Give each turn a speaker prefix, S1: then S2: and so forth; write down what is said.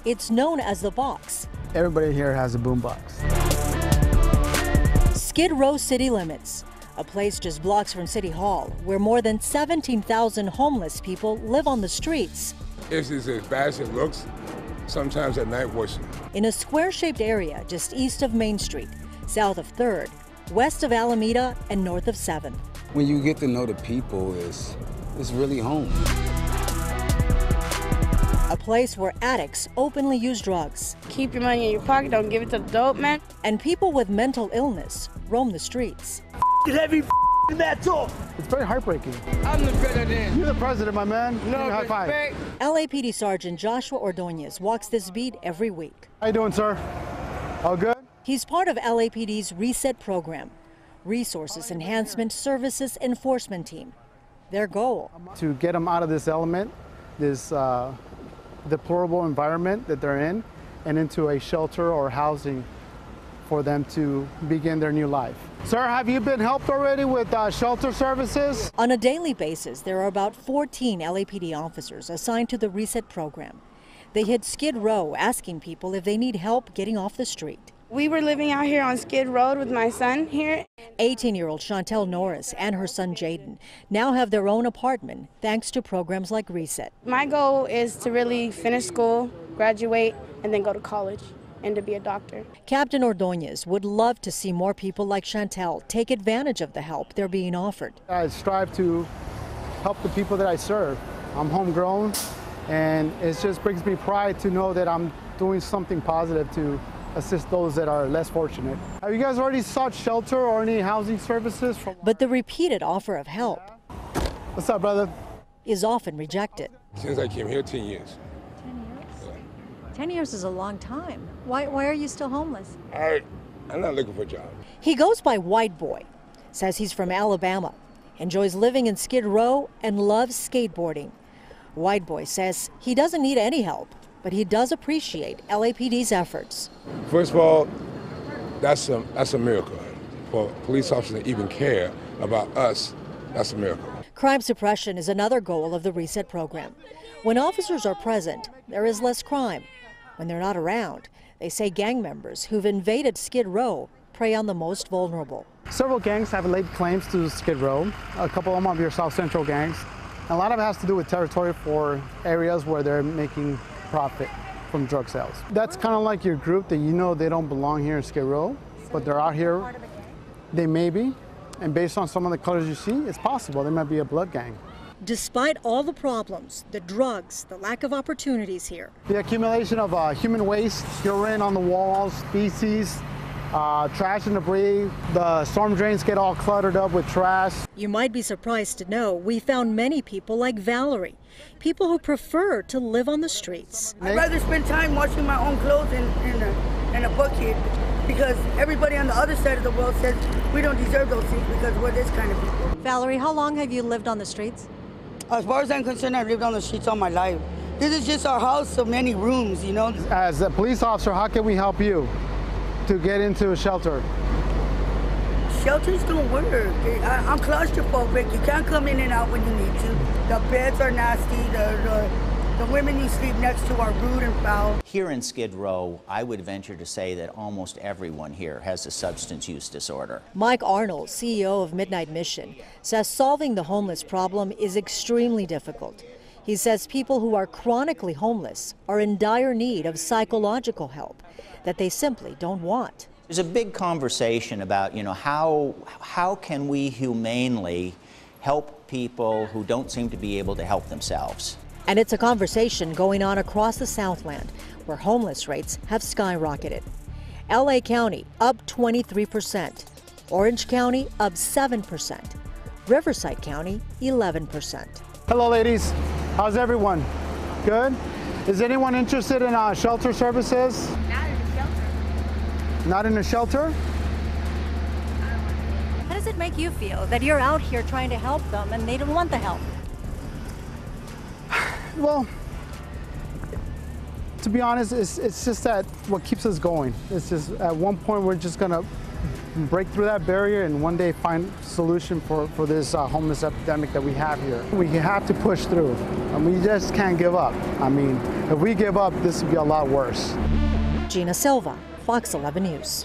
S1: It's known as the Box.
S2: Everybody here has a boombox.
S1: Skid Row city limits, a place just blocks from City Hall, where more than 17,000 homeless people live on the streets.
S3: It's as bad as it looks. Sometimes at night worse.
S1: In a square-shaped area just east of Main Street, south of 3rd, west of Alameda, and north of 7th.
S4: When you get to know the people, it's really home.
S1: A place where addicts openly use drugs.
S5: Keep your money in your pocket, don't give it to the dope man.
S1: And people with mental illness roam the streets.
S2: Heavy metal. It's very heartbreaking.
S6: I'm the president.
S2: You're the president, my man.
S6: No
S2: high five.
S1: LAPD Sergeant Joshua Ordonez walks this beat every week.
S2: How you doing, sir? All good?
S1: He's part of LAPD's Reset program, Resources Enhancement Services Enforcement Team. Their goal?
S2: To get them out of this element, this deplorable environment that they're in, and into a shelter or housing for them to begin their new life. Sir, have you been helped already with shelter services?
S1: On a daily basis, there are about 14 LAPD officers assigned to the Reset program. They hit Skid Row asking people if they need help getting off the street.
S5: We were living out here on Skid Road with my son here.
S1: 18-year-old Chantel Norris and her son Jaden now have their own apartment thanks to programs like Reset.
S5: My goal is to really finish school, graduate, and then go to college and to be a doctor.
S1: Captain Ordonez would love to see more people like Chantel take advantage of the help they're being offered.
S2: I strive to help the people that I serve. I'm homegrown, and it just brings me pride to know that I'm doing something positive to assist those that are less fortunate. Have you guys already sought shelter or any housing services?
S1: But the repeated offer of help
S2: What's up, brother?
S1: is often rejected.
S3: Since I came here 10 years.
S1: 10 years is a long time. Why are you still homeless?
S3: I'm not looking for a job.
S1: He goes by White Boy, says he's from Alabama, enjoys living in Skid Row, and loves skateboarding. White Boy says he doesn't need any help, but he does appreciate LAPD's efforts.
S3: First of all, that's a miracle. For police officers to even care about us, that's a miracle.
S1: Crime suppression is another goal of the Reset program. When officers are present, there is less crime. When they're not around, they say gang members who've invaded Skid Row prey on the most vulnerable.
S2: Several gangs have laid claims to Skid Row. A couple of them are your South Central gangs. And a lot of it has to do with territory for areas where they're making profit from drug sales. That's kind of like your group that you know they don't belong here in Skid Row, but they're out here. They may be, and based on some of the colors you see, it's possible they might be a blood gang.
S1: Despite all the problems, the drugs, the lack of opportunities here.
S2: The accumulation of human waste, urine on the walls, feces, trash and debris. The storm drains get all cluttered up with trash.
S1: You might be surprised to know we found many people like Valerie, people who prefer to live on the streets.
S7: I'd rather spend time washing my own clothes in a bucket, because everybody on the other side of the world says we don't deserve those things because we're this kind of people.
S1: Valerie, how long have you lived on the streets?
S7: As far as I'm concerned, I've lived on the streets all my life. This is just our house, so many rooms, you know.
S2: As a police officer, how can we help you to get into a shelter?
S7: Shelters don't work. I'm claustrophobic. You can't come in and out when you need to. The beds are nasty. The women you sleep next to are rude and foul.
S8: Here in Skid Row, I would venture to say that almost everyone here has a substance use disorder.
S1: Mike Arnold, CEO of Midnight Mission, says solving the homeless problem is extremely difficult. He says people who are chronically homeless are in dire need of psychological help that they simply don't want.
S8: There's a big conversation about, how can we humanely help people who don't seem to be able to help themselves?
S1: And it's a conversation going on across the Southland, where homeless rates have skyrocketed. LA County up 23%, Orange County up 7%, Riverside County 11%.
S2: Hello, ladies. How's everyone? Good? Is anyone interested in shelter services?
S9: Not in a shelter.
S2: Not in a shelter?
S9: How does it make you feel that you're out here trying to help them and they don't want the help?
S2: Well, to be honest, it's just that what keeps us going. It's just at one point we're just gonna break through that barrier and one day find a solution for this homeless epidemic that we have here. We have to push through, and we just can't give up. I mean, If we give up, this would be a lot worse.
S1: Gina Silva, Fox 11 News.